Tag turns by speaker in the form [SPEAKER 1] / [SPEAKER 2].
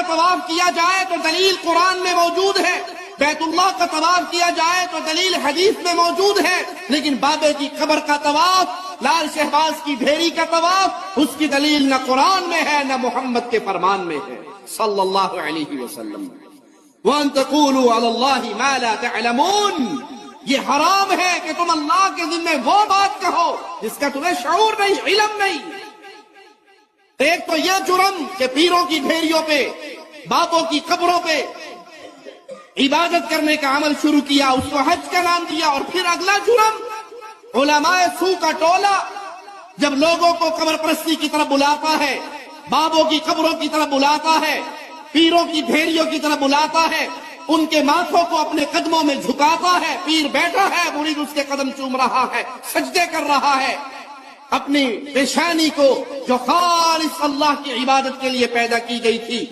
[SPEAKER 1] کا طواف کیا جائے تو دلیل قرآن میں موجود ہے، بیت اللہ کا طواف کیا جائے تو دلیل حدیث میں موجود ہے، لیکن بابے کی قبر کا طواف، لال شہباز کی ڈھیری کا طواف، اس کی دلیل نہ قرآن میں ہے نہ محمد کے فرمان میں ہے صلی اللہ علیہ وسلم۔ وَأَن تَقُولُوا عَلَى اللَّهِ مَا لَا تَعْلَمُونَ، یہ حرام ہے کہ تم اللہ کے ذمہ وہ بات کہو جس کا تمہیں شعور نہیں، علم نہیں۔ ایک تو یہ جرم کہ پیروں کی ڈھیریوں پہ، بابوں کی قبروں پہ عبادت کرنے کا عمل شروع کیا، اس کو حج کا نام دیا، اور پھر اگلا جرم علماء سو کا ٹولہ جب لوگوں کو قبر پرستی کی طرف بلاتا ہے، بابوں کی قبروں کی طرف بلاتا ہے، پیروں کی ڈھیریوں کی طرف بلاتا ہے، ان کے ماتھوں کو اپنے قدموں میں جھکاتا ہے، پیر بیٹھا ہے، مرید اس کے قدم چوم رہا ہے، سجدے کر رہا ہے، اپنی پیشانی کو جو خالص اللہ کی عبادت کے لیے پیدا کی گئی تھی